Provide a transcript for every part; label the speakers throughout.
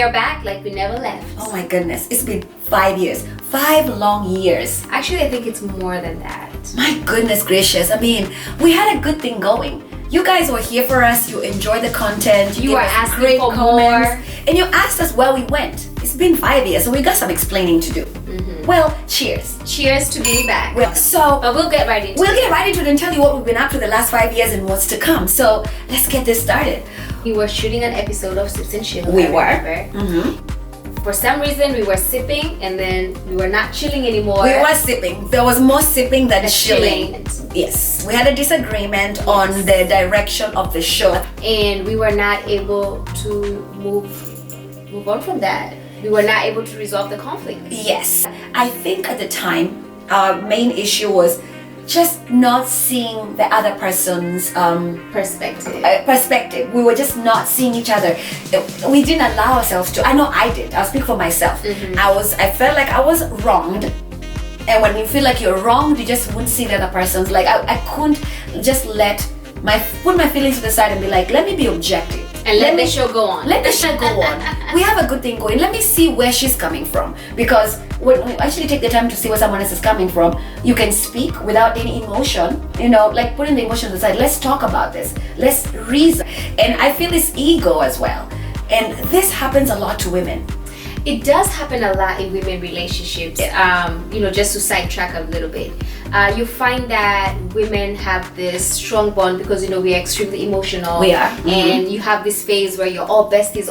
Speaker 1: we are back like we never left.
Speaker 2: Oh my goodness, it's been 5 years. 5 long years.
Speaker 1: Actually, I think it's more than that.
Speaker 2: My goodness gracious. I mean, we had a good thing going. You guys were here for us. You enjoyed the content.
Speaker 1: You were asking
Speaker 2: great
Speaker 1: for
Speaker 2: comments,
Speaker 1: more.
Speaker 2: and you asked us where we went. It's been 5 years, so we got some explaining to do. Well, cheers.
Speaker 1: Cheers to being back. But we'll get right into it.
Speaker 2: We'll get right into it and tell you what we've been up to the last 5 years and what's to come. So let's get this started.
Speaker 1: We were shooting an episode of SipsNChill.
Speaker 2: We were.
Speaker 1: For some reason, we were sipping and then we were not chilling anymore.
Speaker 2: We were sipping. There was more sipping than chilling.
Speaker 1: chilling.
Speaker 2: Yes. We had a disagreement on the direction of the show.
Speaker 1: And we were not able to move on from that. We were not able to resolve the conflict.
Speaker 2: Yes. I think at the time, our main issue was just not seeing the other person's perspective. We were just not seeing each other. We didn't allow ourselves to. I know I did. I'll speak for myself. I felt like I was wronged. And when you feel like you're wronged, you just wouldn't see the other person's. Like I couldn't just put my feelings to the side and be like, let me be objective.
Speaker 1: And let the show go on.
Speaker 2: Let the show go on. We have a good thing going. Let me see where she's coming from. Because when you actually take the time to see where someone else is coming from, you can speak without any emotion. Like putting the emotions aside. Let's talk about this. Let's reason. And I feel this ego as well. And this happens a lot to women.
Speaker 1: It does happen a lot in women relationships. Just to sidetrack a little bit. You find that women have this strong bond because we are extremely emotional.
Speaker 2: We are.
Speaker 1: And you have this phase where you're all besties.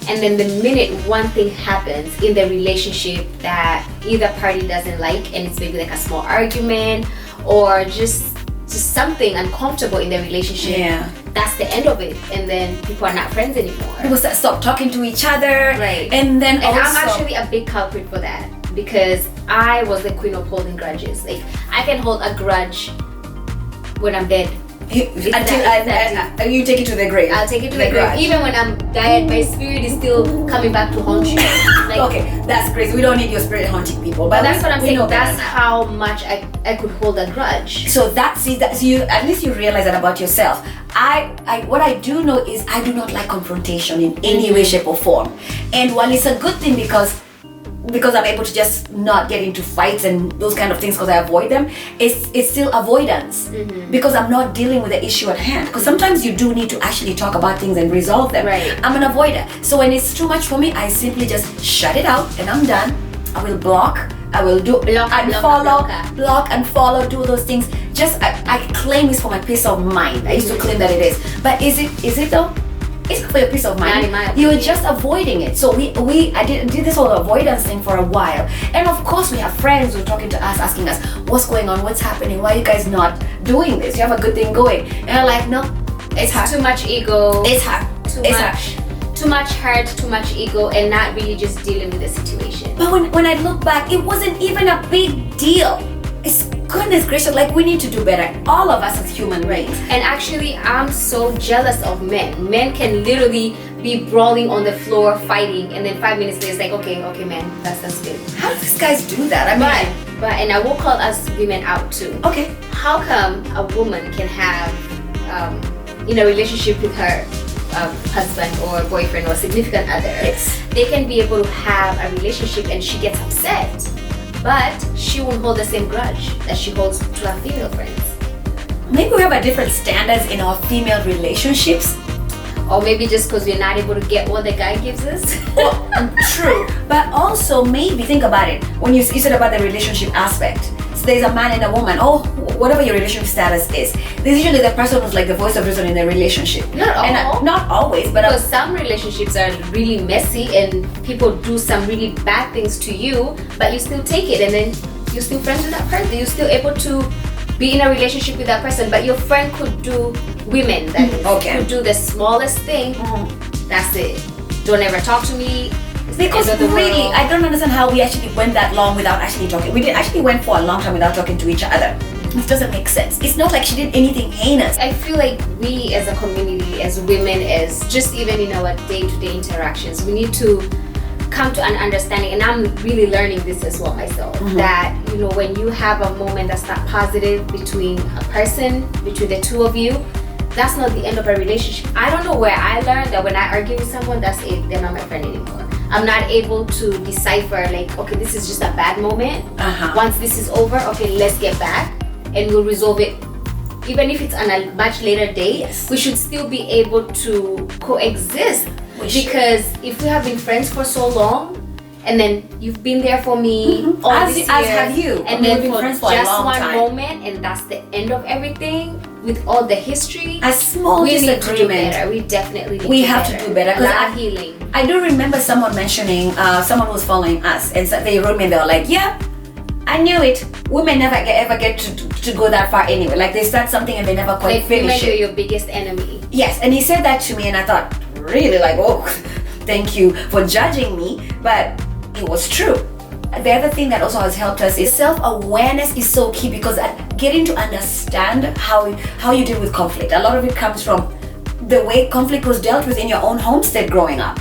Speaker 1: And then the minute one thing happens in the relationship that either party doesn't like, and it's maybe like a small argument or just something uncomfortable in the relationship, that's the end of it. And then people are not friends anymore.
Speaker 2: People stop talking to each other.
Speaker 1: Right.
Speaker 2: And then also,
Speaker 1: I'm actually a big culprit for that because I was the queen of holding grudges. Like I can hold a grudge when I'm dead.
Speaker 2: You take it to the grave.
Speaker 1: I'll take it to the grave. Even when I'm dead, my spirit is still coming back to haunt you. Like,
Speaker 2: okay, that's crazy. We don't need your spirit haunting people. But
Speaker 1: that's what I'm saying. That's how much I could hold a grudge.
Speaker 2: So you at least you realize that about yourself. What I do know is I do not like confrontation in any way, shape, or form. And while it's a good thing because I'm able to just not get into fights and those kind of things because I avoid them, it's still avoidance because I'm not dealing with the issue at hand. Because sometimes you do need to actually talk about things and resolve them.
Speaker 1: Right.
Speaker 2: I'm an avoider. So when it's too much for me, I simply just shut it out and I'm done. I will block. I will do block and follow, do those things. Just I claim this for my peace of mind. I used to claim that it is. But is it though? It's for your peace of mind. You're just avoiding it. So I did this whole avoidance thing for a while. And of course we have friends who are talking to us, asking us, what's going on, what's happening, why are you guys not doing this? You have a good thing going. And I'm like, no, it's hard.
Speaker 1: Too much ego.
Speaker 2: It's hard.
Speaker 1: Too much hurt, too much ego, and not really just dealing with the situation.
Speaker 2: But when I look back, it wasn't even a big deal. It's goodness gracious, like we need to do better. All of us as human beings.
Speaker 1: And actually, I'm so jealous of men. Men can literally be brawling on the floor, fighting, and then 5 minutes later, it's like, okay, man, that's good.
Speaker 2: How do these guys do that? I mean,
Speaker 1: but and I will call us women out too.
Speaker 2: Okay.
Speaker 1: How come a woman can have, in a relationship with her husband or boyfriend or significant other?
Speaker 2: Yes.
Speaker 1: They can be able to have a relationship and she gets upset, but she won't hold the same grudge that she holds to her female friends.
Speaker 2: Maybe we have a different standards in our female relationships.
Speaker 1: Or maybe just because we're not able to get what the guy gives us.
Speaker 2: True. But also maybe think about it. When you said about the relationship aspect. So there's a man and a woman, or whatever your relationship status is. There's usually the person who's like the voice of reason in the relationship. Not always, but
Speaker 1: because some relationships are really messy and people do some really bad things to you, but you still take it and then you're still friends with that person. You're still able to be in a relationship with that person, but your friend could do could do the smallest thing. That's it. Don't ever talk to me.
Speaker 2: Because really, I don't understand how we actually went that long without actually talking. We actually went for a long time without talking to each other. It doesn't make sense. It's not like she did anything heinous.
Speaker 1: I feel like we as a community, as women, as just even in our day-to-day interactions, we need to come to an understanding, and I'm really learning this as well myself, that when you have a moment that's not positive between a person, between the two of you, that's not the end of a relationship. I don't know where I learned that when I argue with someone, that's it, they're not my friend anymore. I'm not able to decipher like, okay, this is just a bad moment. Once this is over, okay, let's get back and we'll resolve it. Even if it's on a much later date, we should still be able to coexist. Because if we have been friends for so long, and then you've been there for me all these years,
Speaker 2: as have you,
Speaker 1: and then
Speaker 2: been
Speaker 1: for
Speaker 2: friends for
Speaker 1: just
Speaker 2: a long
Speaker 1: one
Speaker 2: time.
Speaker 1: moment, and that's the end of everything with all the history.
Speaker 2: A small
Speaker 1: we need to do
Speaker 2: disagreement.
Speaker 1: better. We definitely need
Speaker 2: We
Speaker 1: to
Speaker 2: have to do better.
Speaker 1: A lot of healing.
Speaker 2: I do remember someone mentioning, someone was following us, and so they wrote me. They were like, "Yeah, I knew it. Women never ever get to go that far anyway. Like they start something and they never quite finish
Speaker 1: women
Speaker 2: it."
Speaker 1: are your biggest enemy.
Speaker 2: Yes, and he said that to me, and I thought, really, like, oh, thank you for judging me, but it was true. The other thing that also has helped us is self-awareness is so key, because getting to understand how you deal with conflict. A lot of it comes from the way conflict was dealt with in your own homestead growing up.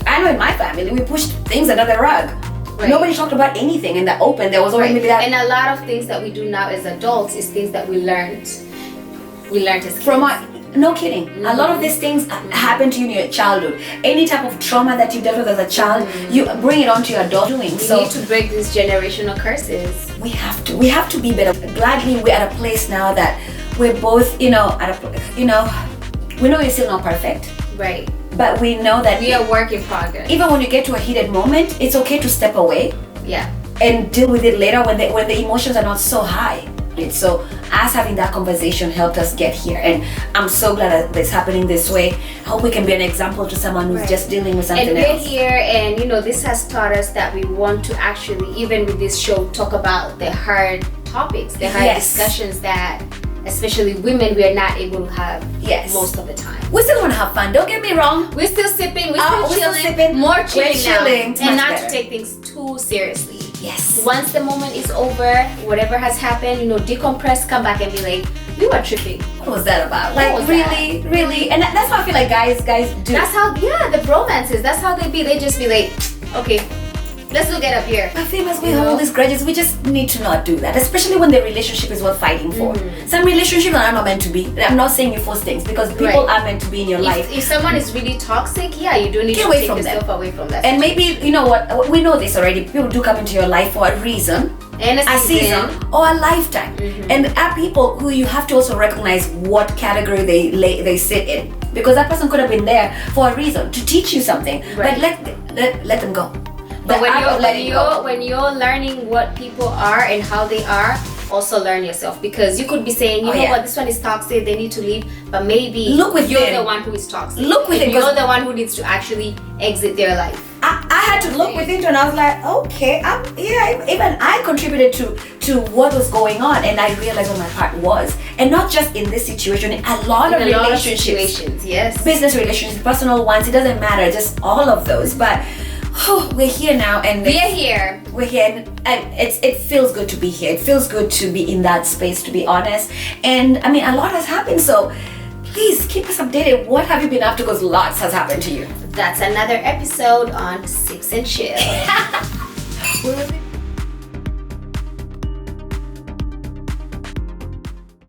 Speaker 2: I know in my family, we pushed things under the rug. Right. Nobody talked about anything in the open. There was always maybe that.
Speaker 1: And a lot of things that we do now as adults is things that we learned as kids.
Speaker 2: From our, no kidding. A lot of these things happen to you in your childhood. Any type of trauma that you dealt with as a child, you bring it onto your adult doing.
Speaker 1: We need to break these generational curses.
Speaker 2: We have to be better. Gladly, we're at a place now that we're both, we know you're still not perfect.
Speaker 1: Right.
Speaker 2: But we know that
Speaker 1: we are work in progress.
Speaker 2: Even when you get to a heated moment, it's okay to step away.
Speaker 1: Yeah.
Speaker 2: And deal with it later when the emotions are not so high. So us having that conversation helped us get here, and I'm so glad that it's happening this way. I hope we can be an example to someone who's just dealing with something else.
Speaker 1: And we're here, and this has taught us that we want to actually, even with this show, talk about the hard topics, the hard discussions that especially women, we are not able to have most of the time.
Speaker 2: We still want to have fun, don't get me wrong.
Speaker 1: We're still sipping, we're still chilling, more chilling now, and not to take things too seriously.
Speaker 2: Yes.
Speaker 1: Once the moment is over, whatever has happened, decompress, come back and be like, we were tripping.
Speaker 2: What was that about? Like, really? And that's how I feel like guys do.
Speaker 1: That's how, the bromances, that's how they be. They just be like, okay, let's go get up here.
Speaker 2: But famous, we hold these grudges. We just need to not do that, especially when the relationship is worth fighting for. Some relationships are not meant to be. I'm not saying you force things, because people are meant to be in your life.
Speaker 1: If someone is really toxic, you do need to take yourself away from that.
Speaker 2: And maybe, you know what, we know this already. People do come into your life for a reason.
Speaker 1: And a
Speaker 2: season or a lifetime. And there are people who you have to also recognize what category they sit in, because that person could have been there for a reason, to teach you something. But let them go.
Speaker 1: But when you're learning what people are and how they are, also learn yourself, because you could be saying, you know what, this one is toxic, they need to leave, but maybe you're the one who is toxic. You're the one who needs to actually exit their life.
Speaker 2: I had to look within, and I was like, okay, even I contributed to what was going on, and I realized what my part was, and not just in this situation, in a lot of relationships, business relationships, personal ones, it doesn't matter, just all of those. But we're here now, and we're here, and it feels good to be here. It feels good to be in that space, to be honest. And I mean, a lot has happened, so please keep us updated. What have you been up to? Because lots has happened to you.
Speaker 1: That's another episode on SipsNChill.